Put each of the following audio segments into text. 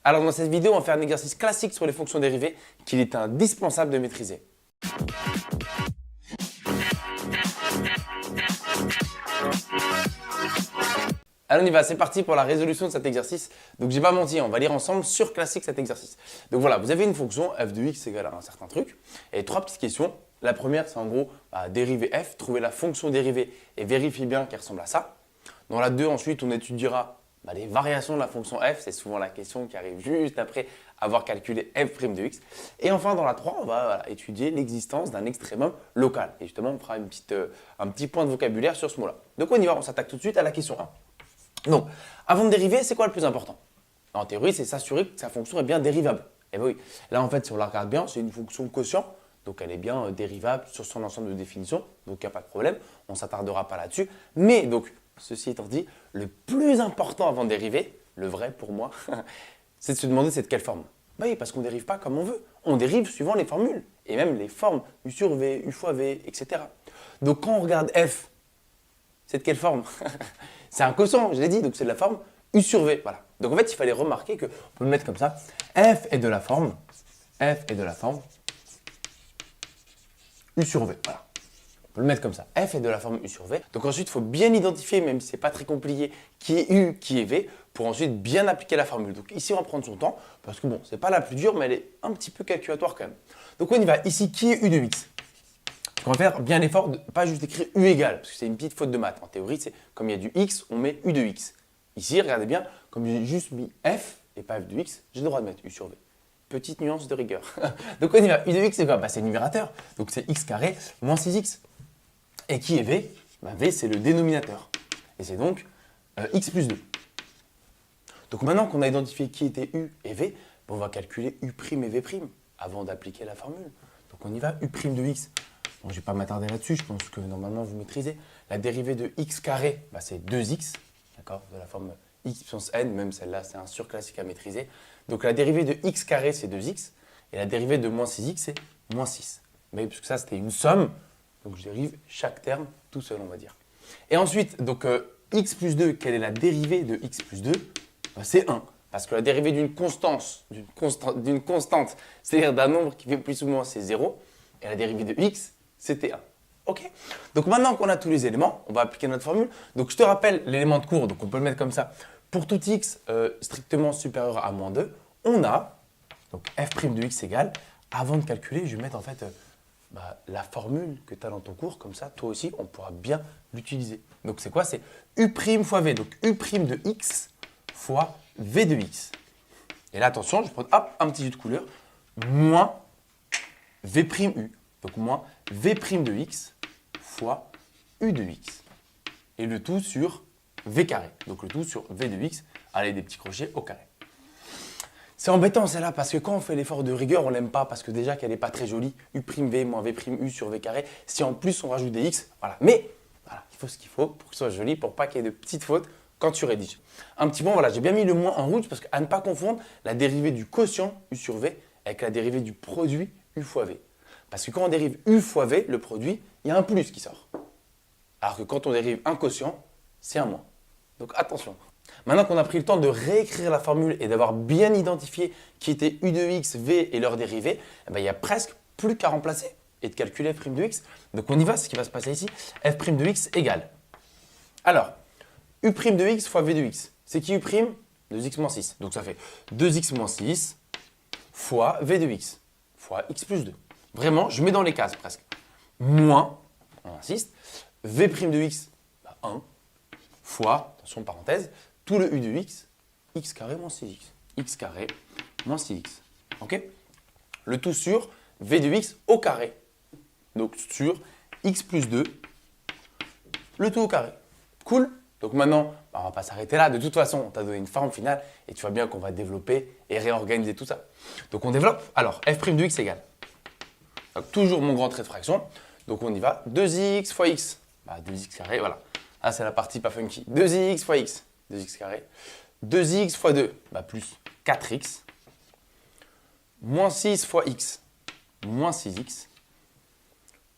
Alors dans cette vidéo, on va faire un exercice classique sur les fonctions dérivées qu'il est indispensable de maîtriser. Allez, on y va, c'est parti pour la résolution de cet exercice. Donc, j'ai pas menti, on va lire ensemble sur classique cet exercice. Donc voilà, vous avez une fonction f de x égale à un certain truc et trois petites questions. La première, c'est en gros dériver f, trouver la fonction dérivée et vérifier bien qu'elle ressemble à ça. Dans la 2, ensuite, on étudiera les variations de la fonction f, c'est souvent la question qui arrive juste après avoir calculé f' de x. Et enfin, dans la 3, on va étudier l'existence d'un extrémum local. Et justement, on fera un petit point de vocabulaire sur ce mot-là. Donc on y va, on s'attaque tout de suite à la question 1. Donc, avant de dériver, c'est quoi le plus important? En théorie, c'est s'assurer que sa fonction est bien dérivable. Et oui, là en fait, si on la regarde bien, c'est une fonction quotient, donc elle est bien dérivable sur son ensemble de définitions, donc il n'y a pas de problème, on ne s'attardera pas là-dessus. Mais donc, ceci étant dit, le plus important avant de dériver, le vrai pour moi, c'est de se demander c'est de quelle forme. Bah oui, parce qu'on ne dérive pas comme on veut, on dérive suivant les formules, et même les formes u sur v, u fois v, etc. Donc quand on regarde f, c'est de quelle forme? C'est un quotient, je l'ai dit, donc c'est de la forme u sur v. Voilà. Donc en fait, il fallait remarquer qu'on peut le mettre comme ça. F est de la forme u sur v. Voilà. On peut le mettre comme ça. F est de la forme u sur v. Donc ensuite, il faut bien identifier, même si ce n'est pas très compliqué, qui est u, qui est v, pour ensuite bien appliquer la formule. Donc ici, on va prendre son temps, parce que bon, ce n'est pas la plus dure, mais elle est un petit peu calculatoire quand même. Donc on y va. Ici, qui est u de x? On va faire bien l'effort de ne pas juste écrire u égale, parce que c'est une petite faute de maths. En théorie, c'est comme il y a du x, on met u de x. Ici, regardez bien, comme j'ai juste mis f et pas f de x, j'ai le droit de mettre u sur v. Petite nuance de rigueur. Donc on y va. U de x, c'est quoi? C'est le numérateur. Donc c'est x carré moins 6x. Et qui est v? V, c'est le dénominateur. Et c'est donc x plus 2. Donc maintenant qu'on a identifié qui était u et v, on va calculer u' et v' avant d'appliquer la formule. Donc on y va. U' de x. Bon, je ne vais pas m'attarder là-dessus, je pense que normalement vous maîtrisez. La dérivée de x carré, c'est 2x, d'accord, de la forme x puissance n, même celle-là c'est un surclassique à maîtriser. Donc la dérivée de x carré c'est 2x, et la dérivée de moins 6x c'est moins 6. Mais puisque ça c'était une somme, donc je dérive chaque terme tout seul on va dire. Et ensuite, donc x plus 2, quelle est la dérivée de x plus 2? C'est 1. Parce que la dérivée d'une constante, c'est-à-dire d'un nombre qui fait plus ou moins, c'est 0. Et la dérivée de x, c'était 1. OK? Donc maintenant qu'on a tous les éléments, on va appliquer notre formule. Donc je te rappelle l'élément de cours, donc on peut le mettre comme ça. Pour tout x strictement supérieur à moins 2, on a donc f' de x égale, avant de calculer, je vais mettre en fait la formule que tu as dans ton cours, comme ça toi aussi on pourra bien l'utiliser. Donc c'est quoi? C'est u' fois v, donc u' de x fois v de x. Et là attention, je prends un petit jus de couleur, moins v'(u). Donc moins v' de x fois u de x. Et le tout sur v carré. Donc le tout sur v de x, allez des petits crochets au carré. C'est embêtant celle-là parce que quand on fait l'effort de rigueur, on l'aime pas parce que déjà qu'elle n'est pas très jolie. u'v moins v'(u) sur v carré. Si en plus on rajoute des x, voilà. Mais voilà, il faut ce qu'il faut pour que ce soit joli, pour pas qu'il y ait de petites fautes quand tu rédiges. Un petit point, voilà, j'ai bien mis le moins en rouge parce qu'à ne pas confondre la dérivée du quotient u sur v avec la dérivée du produit u fois v. Parce que quand on dérive u fois v, le produit, il y a un plus qui sort. Alors que quand on dérive un quotient, c'est un moins. Donc attention. Maintenant qu'on a pris le temps de réécrire la formule et d'avoir bien identifié qui était u de x, v et leur dérivée, il n'y a presque plus qu'à remplacer et de calculer f' de x. Donc on y va, ce qui va se passer ici. F' de x égale. Alors, u' de x fois v de x. C'est qui u'? 2x moins 6. Donc ça fait 2x moins 6 fois v de x fois x plus 2. Vraiment, je mets dans les cases presque. Moins, on insiste, v' de x, 1, fois, attention parenthèse, tout le u de x, x carré moins 6x. X carré moins 6x. OK? Le tout sur v de x au carré. Donc sur x plus 2, le tout au carré. Cool? Donc maintenant, on ne va pas s'arrêter là. De toute façon, on t'a donné une forme finale et tu vois bien qu'on va développer et réorganiser tout ça. Donc on développe. Alors, f' de x égale. Donc, toujours mon grand trait de fraction. Donc on y va. 2x fois x. 2x carré, voilà. Ah, c'est la partie pas funky. 2x fois x. 2x carré. 2x fois 2, plus 4x. Moins 6 fois x. Moins 6x.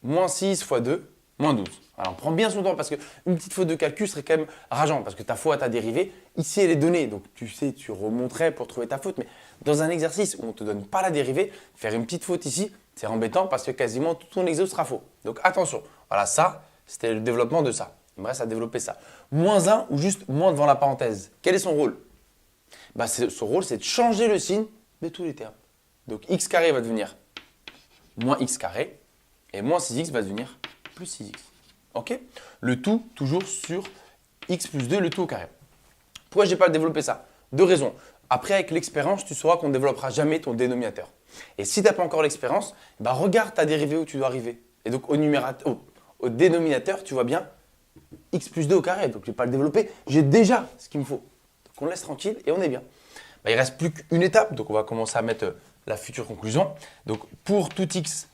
Moins 6 fois 2, moins 12. Alors, on prend bien son temps parce qu'une petite faute de calcul serait quand même rageant parce que ta fois à ta dérivée, ici, elle est donnée. Donc, tu sais, tu remonterais pour trouver ta faute. Mais dans un exercice où on ne te donne pas la dérivée, faire une petite faute ici, c'est embêtant parce que quasiment tout ton exo sera faux. Donc, attention. Voilà, ça, c'était le développement de ça. Il me reste à développer ça. Moins 1 ou juste moins devant la parenthèse. Quel est son rôle? Son rôle, c'est de changer le signe de tous les termes. Donc, x carré va devenir moins x carré et moins 6x va devenir plus 6x. Ok? Le tout toujours sur x plus 2, le tout au carré. Pourquoi je n'ai pas développé ça? Deux raisons. Après, avec l'expérience, tu sauras qu'on ne développera jamais ton dénominateur. Et si tu n'as pas encore l'expérience, regarde ta dérivée où tu dois arriver. Et donc, au dénominateur, tu vois bien x plus 2 au carré. Donc, je ne vais pas le développer. J'ai déjà ce qu'il me faut. Donc, on laisse tranquille et on est bien. Il ne reste plus qu'une étape. Donc, on va commencer à mettre la future conclusion. Donc, pour tout x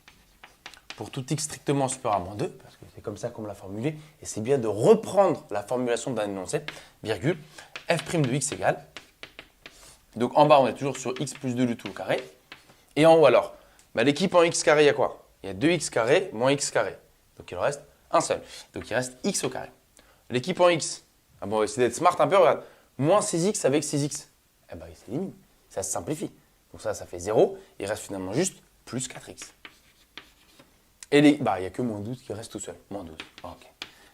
strictement supérieur à moins 2, parce que c'est comme ça qu'on me l'a formulé, et c'est bien de reprendre la formulation d'un énoncé, virgule, f' de x égale. Donc, en bas, on est toujours sur x plus 2 le tout au carré. Et en haut, alors, l'équipe en x carré, il y a quoi? Il y a 2x carré moins x carré. Donc, il en reste un seul. Donc, il reste x au carré. L'équipe en x, on va essayer d'être smart un peu, regarde. Moins 6x avec 6x. Il s'élimine. Ça se simplifie. Donc, ça fait 0. Il reste finalement juste plus 4x. Et il n'y a que moins 12 qui reste tout seul. Moins 12. Ok.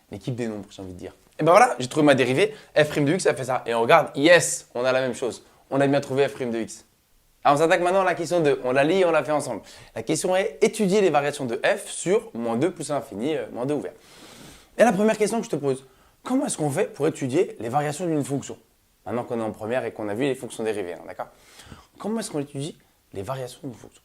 L'équipe des nombres, j'ai envie de dire. Et voilà, j'ai trouvé ma dérivée. F' de x, ça fait ça. Et on regarde, yes, on a la même chose. On a bien trouvé f' de x. Alors, on s'attaque maintenant à la question 2. On la lit et on la fait ensemble. La question est étudier les variations de f sur moins 2 plus infini, moins 2 ouvert. Et la première question que je te pose, comment est-ce qu'on fait pour étudier les variations d'une fonction? Maintenant qu'on est en première et qu'on a vu les fonctions dérivées, d'accord? Comment est-ce qu'on étudie les variations d'une fonction?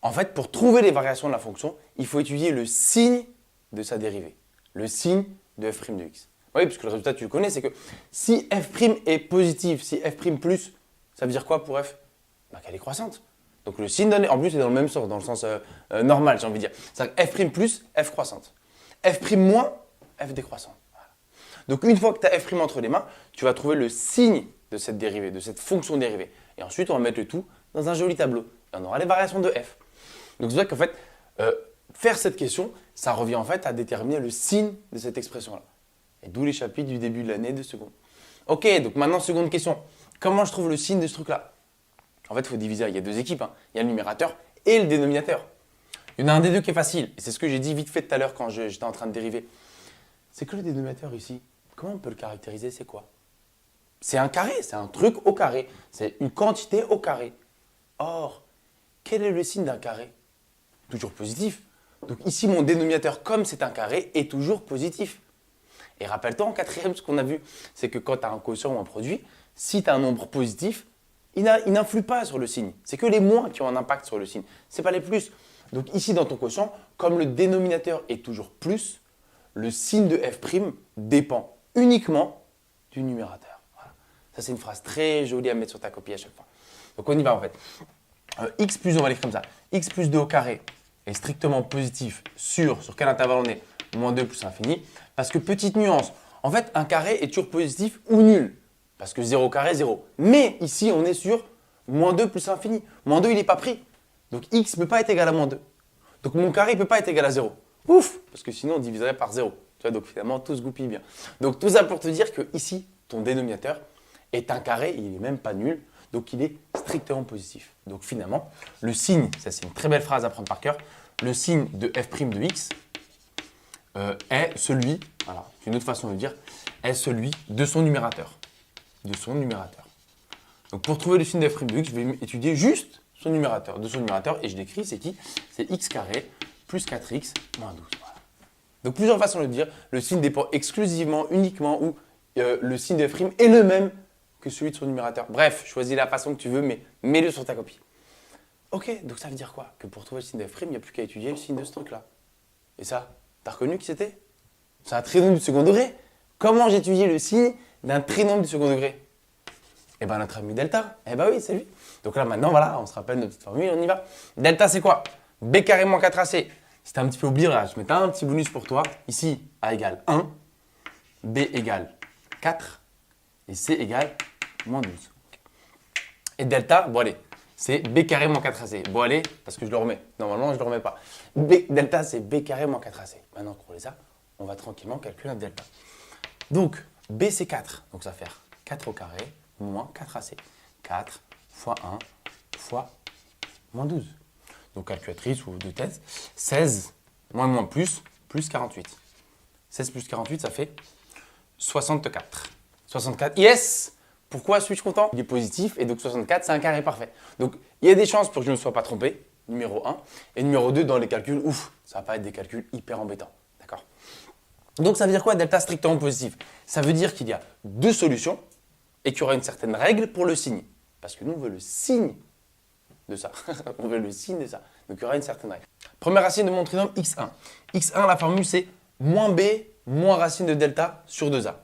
En fait, pour trouver les variations de la fonction, il faut étudier le signe de sa dérivée, le signe de f' de x. Oui, parce que le résultat, tu le connais, c'est que si f' est positif, si f' plus, ça veut dire quoi pour f? Qu'elle est croissante. Donc le signe donné, en plus, c'est dans le même sens, dans le sens normal, j'ai envie de dire. C'est-à-dire f' plus, f croissante. f' moins, f décroissante. Voilà. Donc une fois que tu as f' entre les mains, tu vas trouver le signe de cette dérivée, de cette fonction dérivée. Et ensuite, on va mettre le tout dans un joli tableau. Et on aura les variations de f. Donc c'est vrai qu'en fait, faire cette question, ça revient en fait à déterminer le signe de cette expression-là. Et d'où les chapitres du début de l'année de seconde. Ok, donc maintenant, seconde question. Comment je trouve le signe de ce truc-là? En fait, il faut diviser. Il y a deux équipes. Il y a le numérateur et le dénominateur. Il y en a un des deux qui est facile. Et c'est ce que j'ai dit vite fait tout à l'heure quand j'étais en train de dériver. C'est que le dénominateur ici, comment on peut le caractériser? C'est quoi? C'est un carré, c'est un truc au carré. C'est une quantité au carré. Or, quel est le signe d'un carré? Toujours positif. Donc ici, mon dénominateur, comme c'est un carré, est toujours positif. Et rappelle-toi, en quatrième, ce qu'on a vu, c'est que quand tu as un quotient ou un produit, si tu as un nombre positif, il n'influe pas sur le signe. C'est que les moins qui ont un impact sur le signe. Ce n'est pas les plus. Donc ici, dans ton quotient, comme le dénominateur est toujours plus, le signe de f' dépend uniquement du numérateur. Voilà. Ça, c'est une phrase très jolie à mettre sur ta copie à chaque fois. Donc on y va en fait. X plus, on va l'écrire comme ça. X plus 2 au carré est strictement positif sur quel intervalle on est? Moins 2 plus infini. Parce que petite nuance, en fait, un carré est toujours positif ou nul. Parce que 0 carré, 0. Mais ici, on est sur moins 2 plus infini. Moins 2, il n'est pas pris. Donc x ne peut pas être égal à moins 2. Donc mon carré ne peut pas être égal à 0. Ouf! Parce que sinon, on diviserait par 0. Tu vois, donc finalement, tout se goupille bien. Donc tout ça pour te dire que ici, ton dénominateur est un carré, il n'est même pas nul. Donc il est strictement positif. Donc finalement, le signe, ça c'est une très belle phrase à prendre par cœur, le signe de f' de x est celui, voilà, c'est une autre façon de dire, est celui de son numérateur. De son numérateur. Donc pour trouver le signe de f' de x, je vais étudier juste son numérateur. De son numérateur, et je l'écris, c'est qui? C'est x carré plus 4x moins 12. Voilà. Donc plusieurs façons de le dire, le signe dépend exclusivement, uniquement, ou le signe de f' est le même que celui de son numérateur. Bref, choisis la façon que tu veux, mais mets-le sur ta copie. Ok, donc ça veut dire quoi? Que pour trouver le signe de f', il n'y a plus qu'à étudier le signe de ce truc-là. Et ça, t'as reconnu qui c'était? C'est un trinôme du second degré. Comment j'étudie le signe d'un trinôme du second degré? Eh bien, notre ami delta. Eh bien oui, c'est lui. Donc là, maintenant, voilà, on se rappelle notre petite formule, on y va. Delta, c'est quoi? B carré moins 4AC. Si t'as un petit peu oublié, là, je mets un petit bonus pour toi. Ici, A égale 1, B égale 4 et C égale moins 12. Et delta, bon allez, c'est B carré moins 4AC. Bon allez, parce que je le remets. Normalement, je ne le remets pas. Delta, c'est B carré moins 4AC. Maintenant qu'on les a, on va tranquillement calculer un delta. Donc, B, c'est 4. Donc, ça va faire 4 au carré moins 4AC. 4 fois 1 fois moins 12. Donc, calculatrice ou de tête. 16 moins plus 48. 16 plus 48, ça fait 64. 64, yes! Pourquoi suis-je content? Il est positif et donc 64, c'est un carré parfait. Donc, il y a des chances pour que je ne me sois pas trompé, numéro 1. Et numéro 2, dans les calculs, ouf, ça va pas être des calculs hyper embêtants. D'accord? Donc, ça veut dire quoi, delta strictement positif? Ça veut dire qu'il y a deux solutions et qu'il y aura une certaine règle pour le signe. Parce que nous, on veut le signe de ça. On veut le signe de ça. Donc, il y aura une certaine règle. Première racine de mon trinôme, x1. x1, la formule, c'est moins b moins racine de delta sur 2a.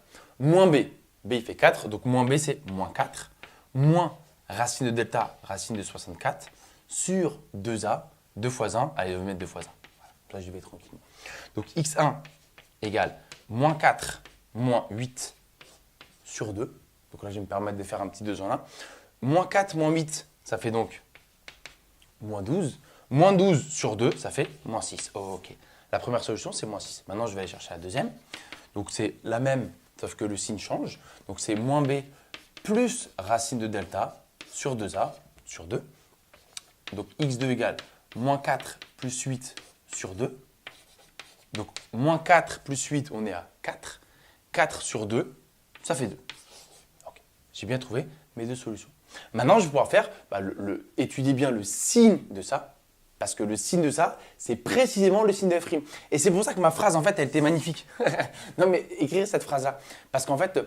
Moins b, b il fait 4, donc moins b c'est moins 4, moins racine de delta, racine de 64, sur 2a, 2 fois 1, allez, je vais mettre 2 fois 1. Voilà, là je vais tranquillement. Donc x1 égale moins 4, moins 8 sur 2. Donc là je vais me permettre de faire un petit 2 en 1. Moins 4, moins 8, ça fait donc moins 12. Moins 12 sur 2, ça fait moins 6. Oh, ok. La première solution, c'est moins 6. Maintenant, je vais aller chercher la deuxième. Donc, c'est la même, sauf que le signe change. Donc, c'est moins b plus racine de delta sur 2a sur 2. Donc, x2 égale moins 4 plus 8 sur 2. Donc, moins 4 plus 8, on est à 4. 4 sur 2, ça fait 2. Okay. J'ai bien trouvé mes deux solutions. Maintenant, je vais pouvoir faire, étudier bien le signe de ça. Parce que le signe de ça, c'est précisément le signe de f'. Et c'est pour ça que ma phrase, en fait, elle était magnifique. Non, mais écrire cette phrase-là. Parce qu'en fait,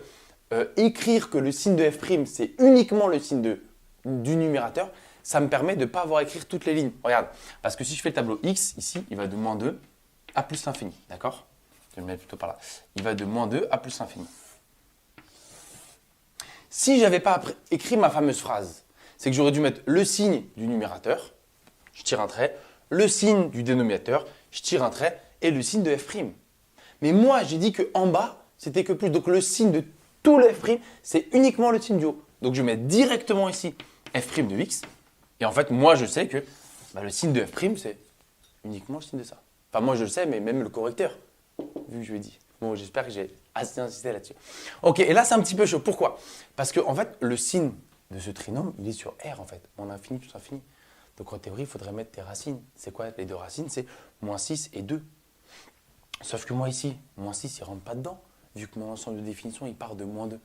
écrire que le signe de f', c'est uniquement le signe du numérateur, ça me permet de ne pas avoir à écrire toutes les lignes. Regarde, parce que si je fais le tableau x, ici, il va de moins 2 à plus l'infini. D'accord? Je vais le mettre plutôt par là. Il va de moins 2 à plus l'infini. Si je n'avais pas écrit ma fameuse phrase, c'est que j'aurais dû mettre le signe du numérateur, je tire un trait, le signe du dénominateur, je tire un trait, et le signe de f'. Mais moi, j'ai dit qu'en bas, c'était que plus. Donc le signe de tout le f', c'est uniquement le signe du haut. Donc je vais mettre directement ici f' de x. Et en fait, moi, je sais que le signe de f', c'est uniquement le signe de ça. Enfin, moi, je le sais, mais même le correcteur, vu que je lui ai dit. Bon, j'espère que j'ai assez insisté là-dessus. Ok, et là, c'est un petit peu chaud. Pourquoi? Parce que, en fait, le signe de ce trinôme, il est sur R, en fait. Mon infini plus infini. Donc en théorie, il faudrait mettre tes racines. C'est quoi les deux racines? C'est moins 6 et 2. Sauf que moi ici, moins 6, il ne rentre pas dedans, vu que mon ensemble de définition, il part de moins 2.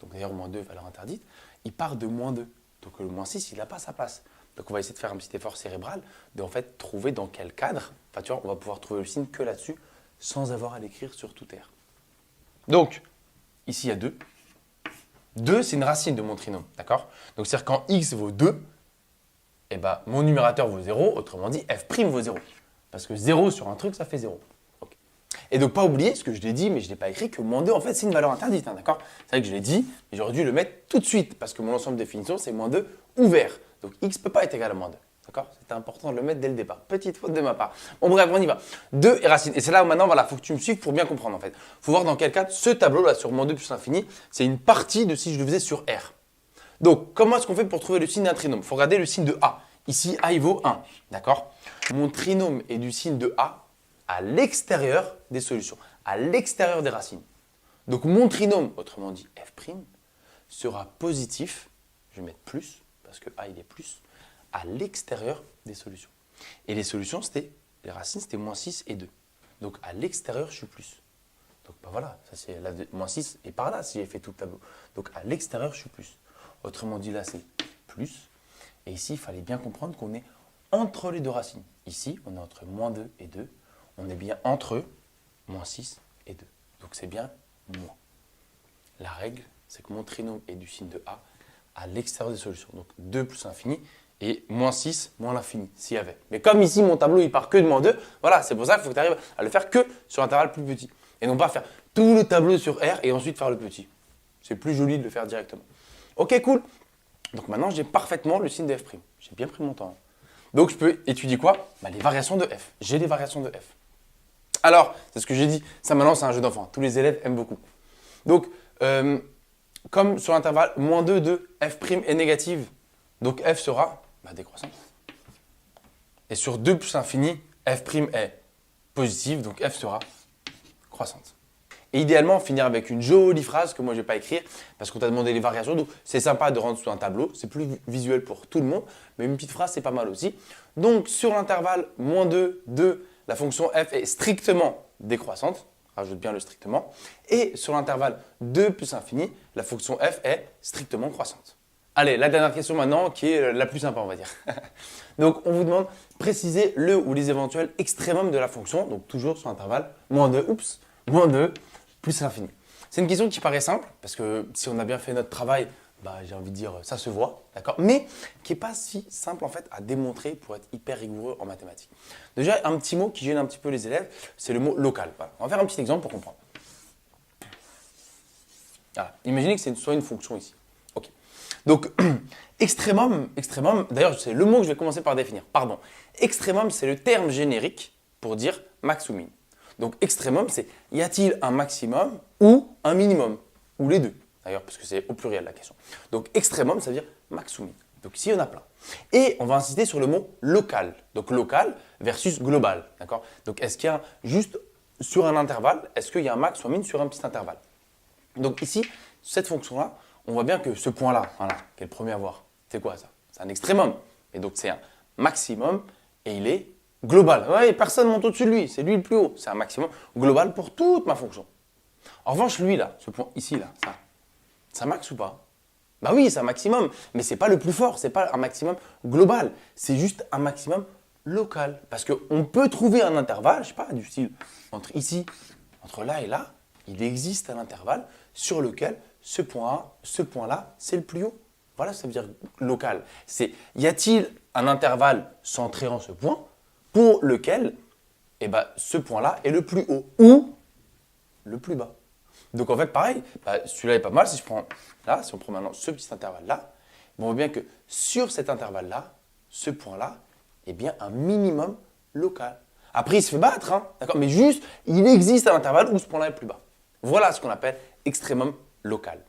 Donc d'ailleurs, moins 2, valeur interdite, il part de moins 2. Donc le moins 6, il n'a pas sa place. Donc on va essayer de faire un petit effort cérébral, de en fait trouver dans quel cadre, enfin tu vois, on va pouvoir trouver le signe que là-dessus, sans avoir à l'écrire sur tout R. Donc, ici il y a 2. 2, c'est une racine de mon trinôme, d'accord? Donc c'est-à-dire quand x vaut 2, eh ben, mon numérateur vaut 0, autrement dit, f' vaut 0. Parce que 0 sur un truc, ça fait 0. Okay. Et donc, pas oublier, ce que je l'ai dit, mais je ne l'ai pas écrit, que moins 2, en fait, c'est une valeur interdite. Hein, d'accord? C'est vrai que je l'ai dit, mais j'aurais dû le mettre tout de suite, parce que mon ensemble de définition, c'est moins 2 ouvert. Donc, x ne peut pas être égal à moins 2. D'accord? C'était important de le mettre dès le départ. Petite faute de ma part. Bon, bref, on y va. 2 et racine. Et c'est là où maintenant, voilà, il faut que tu me suives pour bien comprendre, en fait. Il faut voir dans quel cas, ce tableau-là, sur moins 2 plus l'infini, c'est une partie de si je le faisais sur R. Donc, comment est-ce qu'on fait pour trouver le signe d'un trinôme? Il faut regarder le signe de A. Ici, A, il vaut 1. D'accord? Mon trinôme est du signe de A à l'extérieur des solutions, à l'extérieur des racines. Donc, mon trinôme, autrement dit f', sera positif, je vais mettre plus, parce que A, il est plus, à l'extérieur des solutions. Et les solutions, les racines, c'était moins 6 et 2. Donc, à l'extérieur, je suis plus. Donc, voilà, ça c'est moins 6 et par là, si j'ai fait tout le tableau. Donc, à l'extérieur, je suis plus. Autrement dit, là, c'est plus. Et ici, il fallait bien comprendre qu'on est entre les deux racines. Ici, on est entre moins 2 et 2. On est bien entre moins 6 et 2. Donc, c'est bien moins. La règle, c'est que mon trinôme est du signe de A à l'extérieur des solutions. Donc, 2 plus l'infini et moins 6 moins l'infini, s'il y avait. Mais comme ici, mon tableau, il part que de moins 2, voilà, c'est pour ça qu'il faut que tu arrives à le faire que sur un intervalle plus petit. Et non pas faire tout le tableau sur R et ensuite faire le petit. C'est plus joli de le faire directement. Ok, cool. Donc maintenant, j'ai parfaitement le signe de f'. J'ai bien pris mon temps. Donc je peux étudier quoi? Les variations de f. J'ai les variations de f. Alors, c'est ce que j'ai dit. Ça maintenant, c'est un jeu d'enfant. Tous les élèves aiment beaucoup. Donc, comme sur l'intervalle moins 2 de f' est négative, donc f sera décroissante. Et sur 2 plus infini, f' est positive, donc f sera croissante. Et idéalement, finir avec une jolie phrase que moi je ne vais pas écrire parce qu'on t'a demandé les variations. Donc c'est sympa de rendre sous un tableau, c'est plus visuel pour tout le monde, mais une petite phrase c'est pas mal aussi. Donc sur l'intervalle moins 2, 2, la fonction f est strictement décroissante, rajoute bien le strictement. Et sur l'intervalle 2 plus infini, la fonction f est strictement croissante. Allez, la dernière question maintenant qui est la plus sympa on va dire. Donc on vous demande préciser le ou les éventuels extrémums de la fonction, donc toujours sur l'intervalle moins 2, moins 2 plus l'infini. C'est une question qui paraît simple, parce que si on a bien fait notre travail, j'ai envie de dire ça se voit, d'accord, mais qui n'est pas si simple en fait à démontrer pour être hyper rigoureux en mathématiques. Déjà, un petit mot qui gêne un petit peu les élèves, c'est le mot local. Voilà. On va faire un petit exemple pour comprendre. Voilà. Imaginez que c'est soit une fonction ici. Ok. Donc, extrémum, d'ailleurs c'est le mot que je vais commencer par définir, pardon. Extrémum, c'est le terme générique pour dire max ou min. Donc, extrémum, c'est y a-t-il un maximum ou un minimum? Ou les deux, d'ailleurs, parce que c'est au pluriel la question. Donc, extrémum, ça veut dire max ou min. Donc, ici, il y en a plein. Et on va insister sur le mot local. Donc, local versus global. D'accord? Donc, est-ce qu'il y a juste sur un intervalle, est-ce qu'il y a un max ou un min sur un petit intervalle? Donc, ici, cette fonction-là, on voit bien que ce point-là, voilà, qui est le premier à voir, c'est quoi ça? C'est un extrémum. Et donc, c'est un maximum et il est global. Ouais, personne monte au-dessus de lui, c'est lui le plus haut. C'est un maximum global pour toute ma fonction. En revanche, lui là, ce point ici, là, ça max ou pas? Bah oui, c'est un maximum, mais ce n'est pas le plus fort, ce n'est pas un maximum global. C'est juste un maximum local. Parce qu'on peut trouver un intervalle, je ne sais pas, du style entre ici, entre là et là, il existe un intervalle sur lequel ce point-là, c'est le plus haut. Voilà, ça veut dire local. C'est, y a-t-il un intervalle centré en ce point pour lequel ce point-là est le plus haut ou le plus bas. Donc en fait, pareil, celui-là est pas mal. Si on prend maintenant ce petit intervalle-là, on voit bien que sur cet intervalle-là, ce point-là est bien un minimum local. Après, il se fait battre, hein, d'accord, mais juste, il existe un intervalle où ce point-là est plus bas. Voilà ce qu'on appelle extrémum local.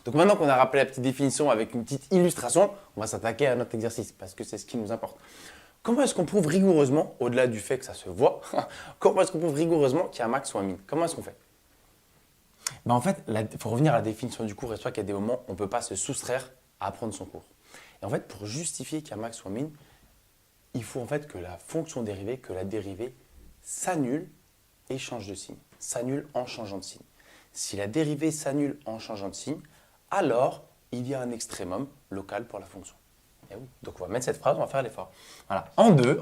Donc maintenant qu'on a rappelé la petite définition avec une petite illustration, on va s'attaquer à notre exercice parce que c'est ce qui nous importe. Comment est-ce qu'on prouve rigoureusement, au-delà du fait que ça se voit, comment est-ce qu'on prouve rigoureusement qu'il y a un max ou un min? Comment est-ce qu'on fait? En fait, il faut revenir à la définition du cours et soit qu'il y a des moments où on ne peut pas se soustraire à apprendre son cours. Et en fait, pour justifier qu'il y a un max ou un min, il faut en fait que la fonction dérivée, que la dérivée s'annule et change de signe. S'annule en changeant de signe. Si la dérivée s'annule en changeant de signe, alors il y a un extrémum local pour la fonction. Et oui. Donc on va mettre cette phrase, on va faire l'effort. Voilà. En 2,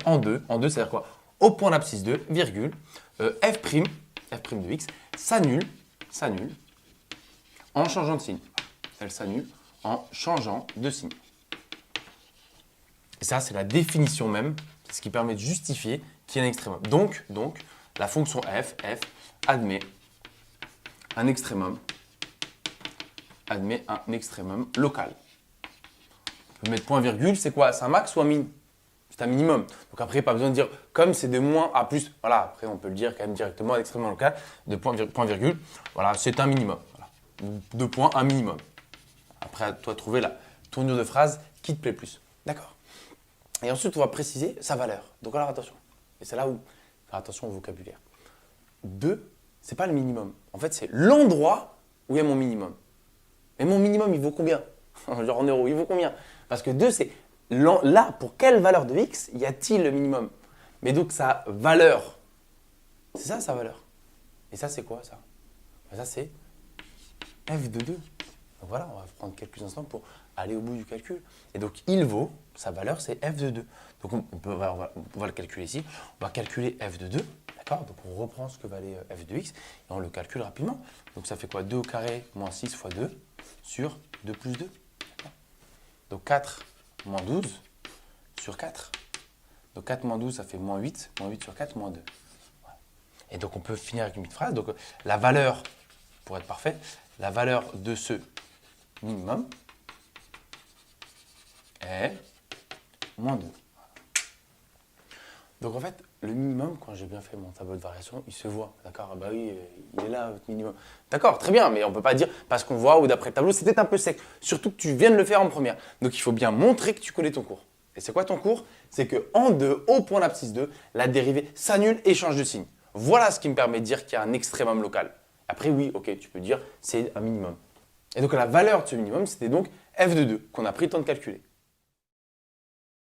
c'est-à-dire quoi? Au point d'abscisse 2, virgule, f' de x s'annule en changeant de signe. Elle s'annule en changeant de signe. Et ça, c'est la définition même, ce qui permet de justifier qu'il y a un extrémum. Donc, la fonction f admet un extrémum local. On peut mettre point virgule, c'est quoi? C'est un max ou un min? C'est un minimum. Donc après, pas besoin de dire comme c'est de moins à plus. Voilà, après on peut le dire quand même directement à l'extrémum local de point virgule. Voilà, c'est un minimum. Voilà. 2 points, un minimum. Après, à toi de trouver la tournure de phrase qui te plaît plus. D'accord. Et ensuite, on va préciser sa valeur. Donc alors attention. Et c'est là où faire attention au vocabulaire. 2, c'est pas le minimum. En fait, c'est l'endroit où il y a mon minimum. Mais mon minimum, il vaut combien? Genre en euros, il vaut combien? Parce que 2, c'est là, pour quelle valeur de x y a-t-il le minimum? Mais donc sa valeur, c'est ça sa valeur. Et ça, c'est quoi ça? Ça, c'est f de 2. Donc voilà, on va prendre quelques instants pour aller au bout du calcul. Et donc, il vaut, sa valeur, c'est f de 2. Donc on va le calculer ici. On va calculer f de 2. D'accord? Donc on reprend ce que valait f de x et on le calcule rapidement. Donc ça fait quoi? 2 au carré moins 6 fois 2 sur 2 plus 2. Donc 4 moins 12 sur 4. Donc 4 moins 12, ça fait moins 8. Moins 8 sur 4, moins 2. Voilà. Et donc on peut finir avec une petite phrase. Donc la valeur, pour être parfait, la valeur de ce minimum est moins 2. Donc en fait, le minimum, quand j'ai bien fait mon tableau de variation, il se voit. D'accord? Bah oui, il est là, votre minimum. D'accord, très bien, mais on ne peut pas dire parce qu'on voit ou d'après le tableau, c'était un peu sec. Surtout que tu viens de le faire en première. Donc il faut bien montrer que tu connais ton cours. Et c'est quoi ton cours? C'est qu'en 2, au point d'abscisse 2, la dérivée s'annule et change de signe. Voilà ce qui me permet de dire qu'il y a un extrémum local. Après, oui, ok, tu peux dire c'est un minimum. Et donc la valeur de ce minimum, c'était donc f de 2 qu'on a pris le temps de calculer.